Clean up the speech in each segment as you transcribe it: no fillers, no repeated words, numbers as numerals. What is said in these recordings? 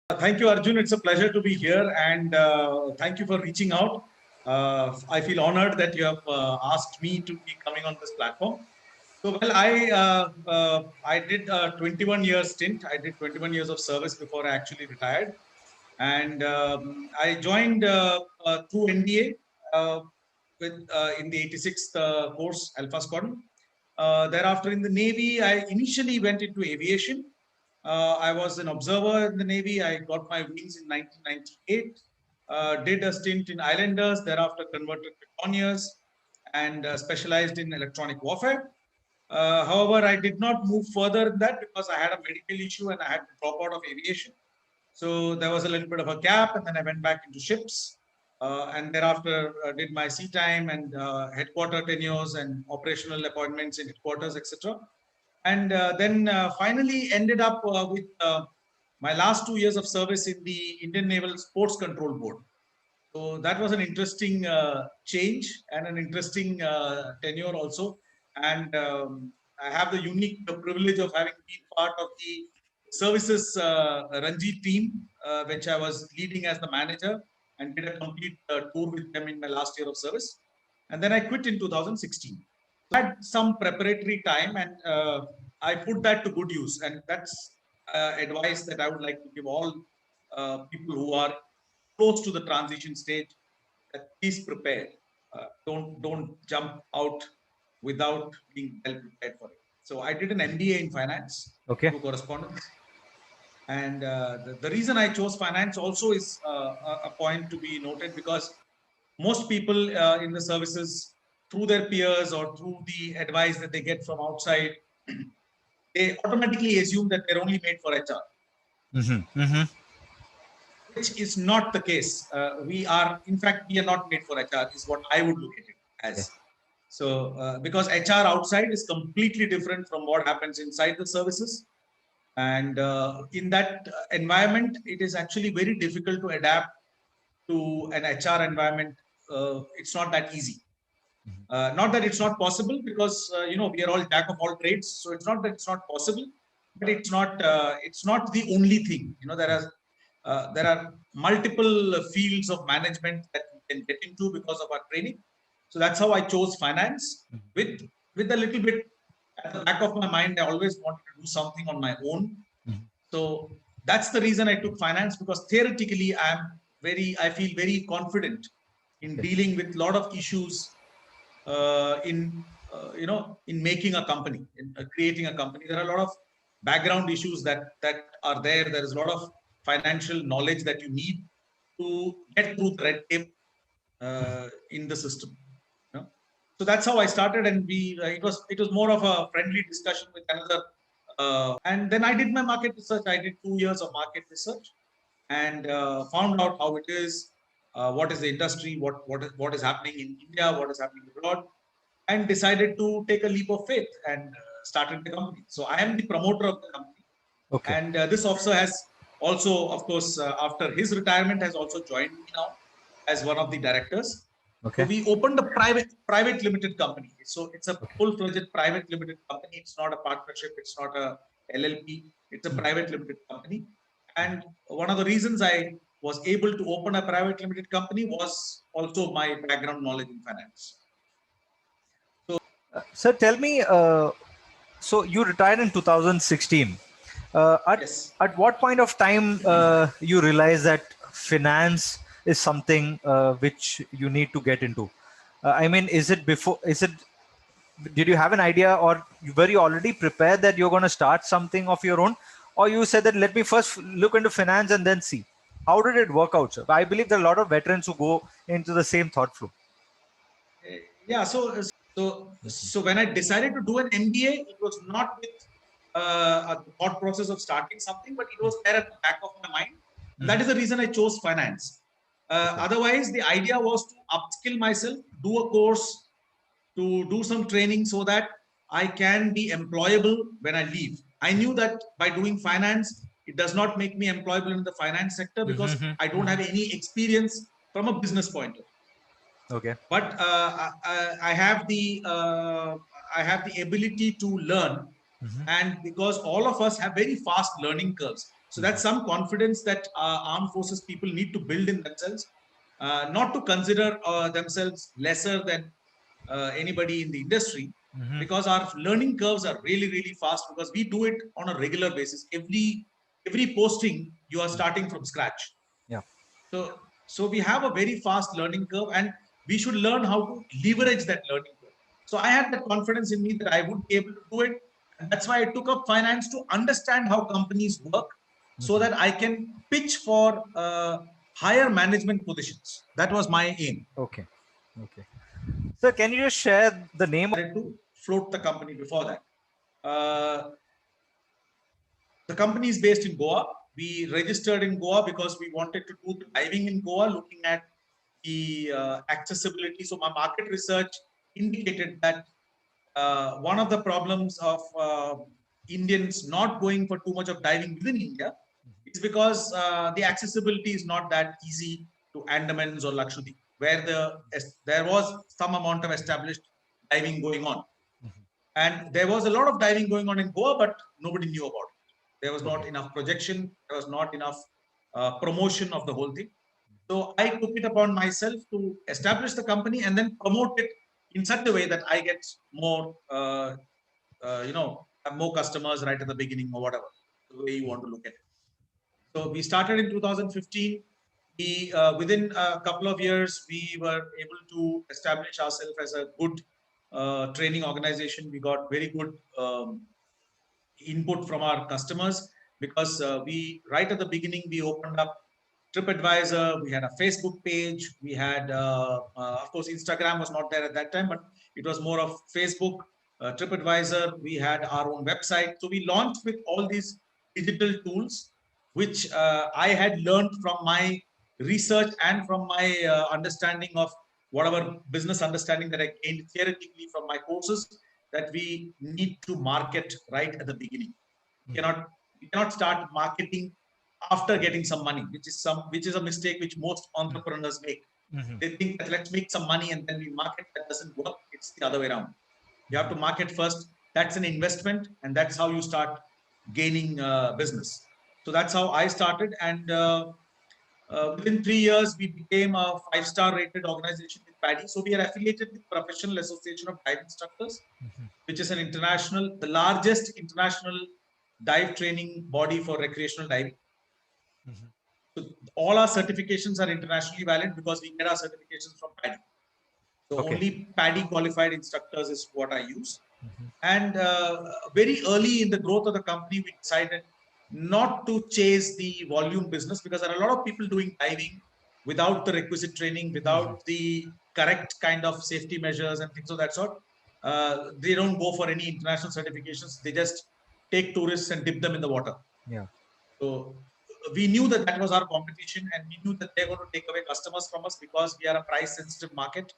Thank you, Arjun. It's a pleasure to be here, and thank you for reaching out. I feel honored that you have asked me to be coming on this platform. So, well, I did a 21 years stint. I did 21 years of service before I actually retired, and I joined through NDA in the 86th course Alpha Squadron. Thereafter, in the Navy, I initially went into aviation. I was an observer in the Navy. I got my wings in 1998. Did a stint in Islanders, thereafter converted to Conyers and specialized in electronic warfare. However, I did not move further in that because I had a medical issue and I had to drop out of aviation. So there was a little bit of a gap, and then I went back into ships, and thereafter did my sea time and headquarter tenures and operational appointments in headquarters, etc. And then finally ended up with my last 2 years of service in the Indian Naval Sports Control Board. So that was an interesting change and an interesting tenure also. And I have the unique privilege of having been part of the services Ranji team, which I was leading as the manager and did a complete tour with them in my last year of service. And then I quit in 2016. So I had some preparatory time and I put that to good use. And that's advice that I would like to give all people who are close to the transition stage, that please prepare. Don't jump out without being well prepared for it. So I did an MBA in finance Okay. through correspondence, and the reason I chose finance also is a point to be noted, because most people in the services, through their peers or through the advice that they get from outside, they automatically assume that they're only made for HR. Mm-hmm. Mm-hmm. Which is not the case. In fact, we are not made for HR, is what I would look at it Yeah. as. So, because HR outside is completely different from what happens inside the services. And in that environment, it is actually very difficult to adapt to an HR environment. It's not that easy. Not that it's not possible, because we are all jack of all trades. So it's not that it's not possible, but it's not the only thing. There are multiple fields of management that we can get into because of our training. So that's how I chose finance. With a little bit at the back of my mind, I always wanted to do something on my own. So that's the reason I took finance, because theoretically I feel very confident in dealing with a lot of issues in making a company, in creating a company. There are a lot of background issues that are there. There is a lot of financial knowledge that you need to get through the red tape in the system. So that's how I started, and it was more of a friendly discussion with another. And then I did my market research. I did 2 years of market research and found out how it is, what is the industry, what is happening in India, what is happening abroad, and decided to take a leap of faith and started the company. So I am the promoter of the company, Okay. and this officer has also, of course, after his retirement, has also joined me now as one of the directors. So Okay. we opened a private limited company. So it's a full-fledged private limited company. It's not a partnership. It's not a LLP. It's a private limited company. And one of the reasons I was able to open a private limited company was also my background knowledge in finance. Sir, tell me. So you retired in 2016. Yes. At what point of time you realize that finance is something which you need to get into? I mean, is it before? Is it? Did you have an idea, or were you already prepared that you're going to start something of your own, or you said that let me first look into finance and then see? How did it work out, sir? I believe there are a lot of veterans who go into the same thought flow. Yeah. So when I decided to do an MBA, it was not with a thought process of starting something, but it was there at the back of my mind. That is the reason I chose finance. Otherwise, the idea was to upskill myself, do a course, to do some training so that I can be employable when I leave. I knew that by doing finance, it does not make me employable in the finance sector because I don't have any experience from a business point of view. Okay. But I have the ability to learn, and because all of us have very fast learning curves. So that's some confidence that armed forces people need to build in themselves, not to consider themselves lesser than anybody in the industry, because our learning curves are really, really fast, because we do it on a regular basis. Every posting, you are starting from scratch. Yeah. So we have a very fast learning curve, and we should learn how to leverage that learning curve. So I had that confidence in me that I would be able to do it. And that's why I took up finance, to understand how companies work, so that I can pitch for higher management positions. That was my aim. Okay. Okay. Sir, can you just share the name? To float the company before that. The company is based in Goa. We registered in Goa because we wanted to do diving in Goa, looking at the accessibility. So my market research indicated that one of the problems of Indians not going for too much of diving within India is because the accessibility is not that easy to Andamans or Lakshadweep, where there was some amount of established diving going on. And there was a lot of diving going on in Goa, but nobody knew about it. There was not enough projection. There was not enough promotion of the whole thing. So I took it upon myself to establish the company and then promote it in such a way that I get more, more customers right at the beginning, or whatever, the way you want to look at it. So we started in 2015. Within a couple of years, we were able to establish ourselves as a good training organization. We got very good input from our customers, because right at the beginning, we opened up TripAdvisor, we had a Facebook page, we had, of course, Instagram was not there at that time, but it was more of Facebook, TripAdvisor, we had our own website. So we launched with all these digital tools, which I had learned from my research and from my understanding of whatever business understanding that I gained theoretically from my courses, that we need to market right at the beginning. We cannot start marketing after getting some money, which is a mistake which most entrepreneurs make. They think that let's make some money and then we market. That doesn't work. It's the other way around. You have to market first. That's an investment, and that's how you start gaining business. So that's how I started, and within 3 years, we became a 5-star rated organization with PADI. So we are affiliated with Professional Association of Dive Instructors, which is the largest international dive training body for recreational diving. So all our certifications are internationally valid, because we get our certifications from PADI. So only PADI qualified instructors is what I use. And very early in the growth of the company, we decided not to chase the volume business, because there are a lot of people doing diving without the requisite training, without the correct kind of safety measures and things of that sort. They don't go for any international certifications. They just take tourists and dip them in the water. Yeah. So we knew that was our competition, and we knew that they're going to take away customers from us, because we are a price sensitive market.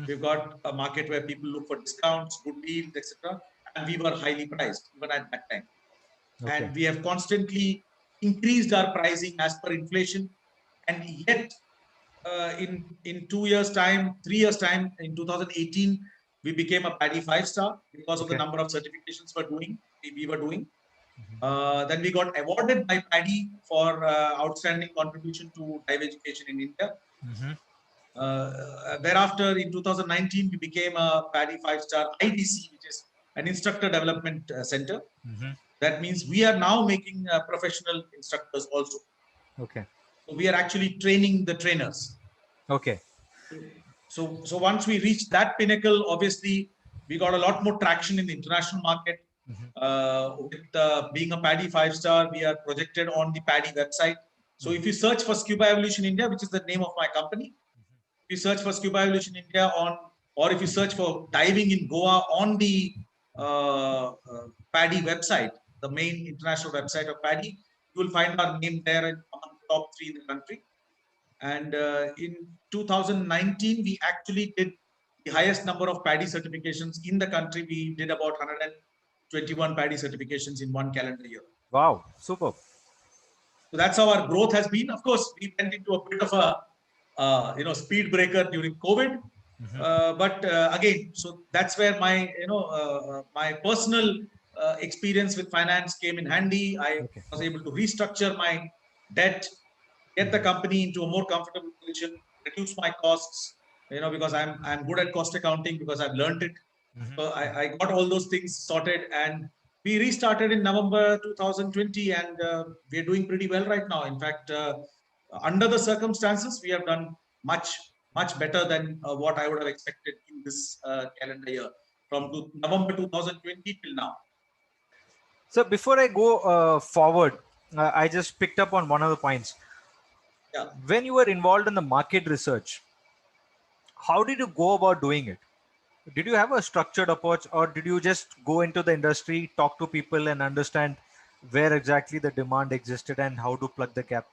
We've got a market where people look for discounts, good deals, etc. And we were highly priced even at that time. And we have constantly increased our pricing as per inflation. And yet, in 2 years' time, 3 years' time, in 2018, we became a PADI 5-star because of the number of certifications we were doing. Then we got awarded by PADI for outstanding contribution to dive education in India. Thereafter, in 2019, we became a PADI 5-star IDC, which is an instructor development center. That means we are now making professional instructors also. Okay. So we are actually training the trainers. Okay. So once we reached that pinnacle, obviously, we got a lot more traction in the international market. With being a PADI 5-star, we are projected on the PADI website. So if you search for Scuba Evolution India, which is the name of my company, if you search for Scuba Evolution India or if you search for diving in Goa on the PADI website, the main international website of PADI, you will find our name there among the top 3 in the country. And in 2019, we actually did the highest number of PADI certifications in the country. We did about 121 PADI certifications in one calendar year. Wow, super. So that's how our growth has been. Of course, we went into a bit of a speed breaker during COVID. But again, so that's where my my personal experience with finance came in handy. I Okay. was able to restructure my debt, get the company into a more comfortable position, reduce my costs, because I'm good at cost accounting because I've learned it. So I got all those things sorted, and we restarted in November 2020, and we're doing pretty well right now. In fact, under the circumstances, we have done much better than what I would have expected in this calendar year from November 2020 till now. So before I go forward, I just picked up on one of the points. Yeah. When you were involved in the market research, how did you go about doing it? Did you have a structured approach, or did you just go into the industry, talk to people, and understand where exactly the demand existed and how to plug the gap?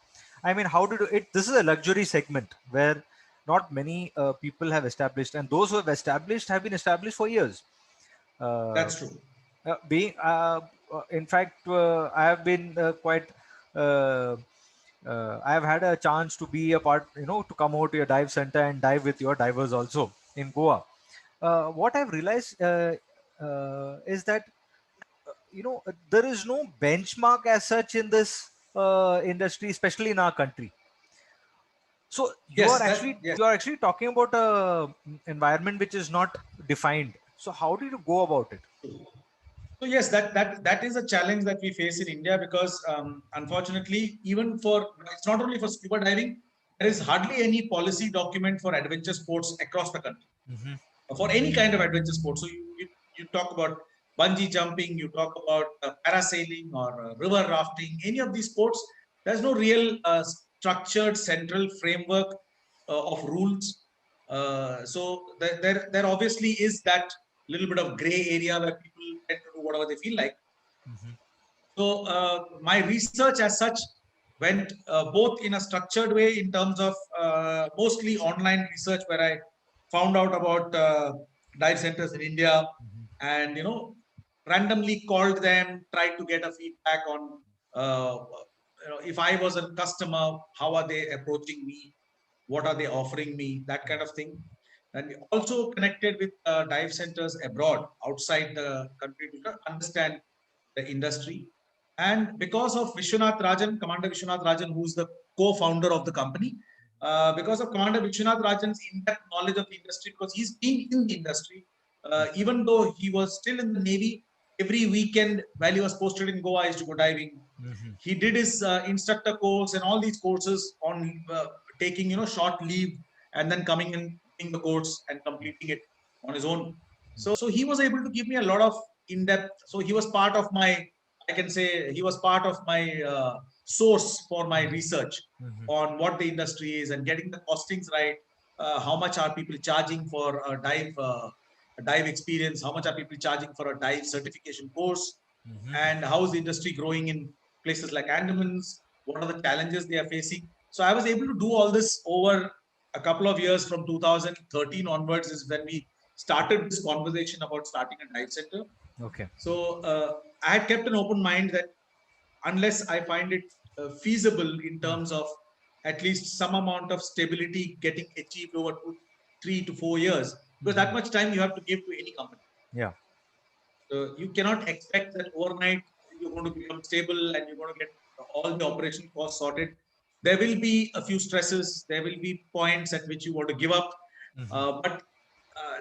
I mean, how did you, it? This is a luxury segment where not many people have established, and those who have established have been established for years. Uh, That's true. being In fact, I have been quite uh, I have had a chance to be a part, to come out to your dive center and dive with your divers also in Goa. What I've realized is that there is no benchmark as such in this industry, especially in our country. So Yes, yes. you are actually talking about a environment which is not defined. So how do you go about it? So yes, that is a challenge that we face in India because unfortunately, even for it's not only for scuba diving, there is hardly any policy document for adventure sports across the country for any kind of adventure sport. So you talk about bungee jumping, you talk about parasailing or river rafting, any of these sports. There's no real structured central framework of rules. So there obviously is that little bit of gray area where people tend to do whatever they feel like. So my research as such went both in a structured way in terms of mostly online research where I found out about dive centers in India and randomly called them, tried to get a feedback on if I was a customer, how are they approaching me, what are they offering me, that kind of thing. And also connected with dive centers abroad outside the country to understand the industry. And because of Vishwanath Rajan, Commander Vishwanath Rajan, who's the co-founder of the company, because of Commander Vishwanath Rajan's in-depth knowledge of the industry, because he's been in the industry, even though he was still in the Navy, every weekend while he was posted in Goa, he used to go diving. He did his instructor course and all these courses on taking short leave and then coming and doing the course and completing it on his own. So he was able to give me a lot of in-depth. So he was part of my, I can say, he was part of my source for my research on what the industry is and getting the costings right. How much are people charging for a dive experience? How much are people charging for a dive certification course? And how is the industry growing in places like Andamans? What are the challenges they are facing? So I was able to do all this over a couple of years from 2013 onwards is when we started this conversation about starting a dive center. Okay. So I had kept an open mind that unless I find it feasible in terms of at least some amount of stability getting achieved over 3 to 4 years, because that much time you have to give to any company. Yeah. So you cannot expect that overnight you're going to become stable and you're going to get all the operation costs sorted. There will be a few stresses. There will be points at which you want to give up, but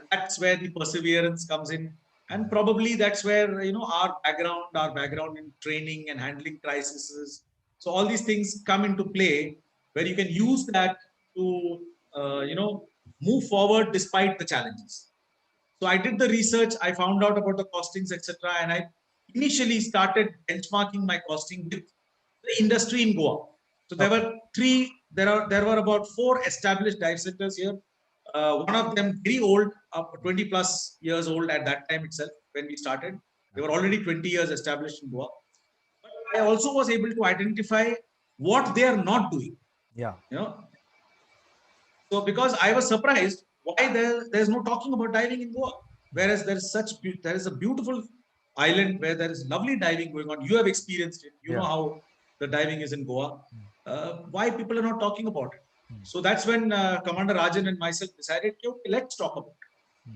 that's where the perseverance comes in, and probably that's where our background in training and handling crises. So all these things come into play where you can use that to move forward despite the challenges. So I did the research, I found out about the costings, etc. And I initially started benchmarking my costing with the industry in Goa. So there were about 4 established dive centers here. One of them very old, 20 plus years old at that time itself when we started. They were already 20 years established in Goa. But I also was able to identify what they are not doing. Yeah. So because I was surprised why there's no talking about diving in Goa, whereas there is a beautiful island where there is lovely diving going on. You have experienced it. You know how the diving is in Goa. Why people are not talking about it? So that's when Commander Rajan and myself decided, okay, let's talk about it.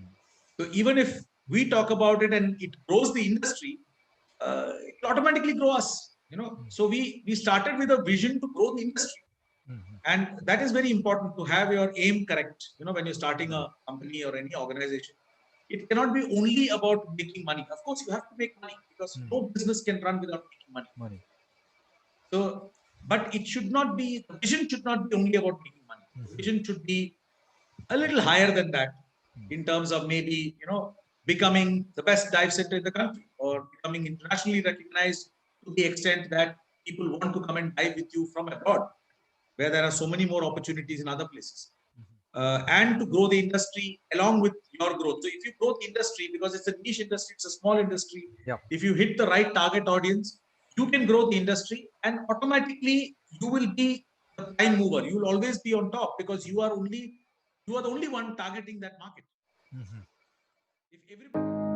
So even if we talk about it and it grows the industry, it'll automatically grow us. So we started with a vision to grow the industry. And that is very important, to have your aim correct. When you're starting a company or any organization, it cannot be only about making money. Of course, you have to make money, because no business can run without making money. So, but it should not be, the vision should not be only about making money. The vision should be a little higher than that, in terms of maybe, becoming the best dive center in the country, or becoming internationally recognized to the extent that people want to come and dive with you from abroad, where there are so many more opportunities in other places. And to grow the industry along with your growth. So if you grow the industry, because it's a niche industry, it's a small industry, if you hit the right target audience, you can grow the industry, and automatically you will be the prime mover. You will always be on top, because you are the only one targeting that market. If everybody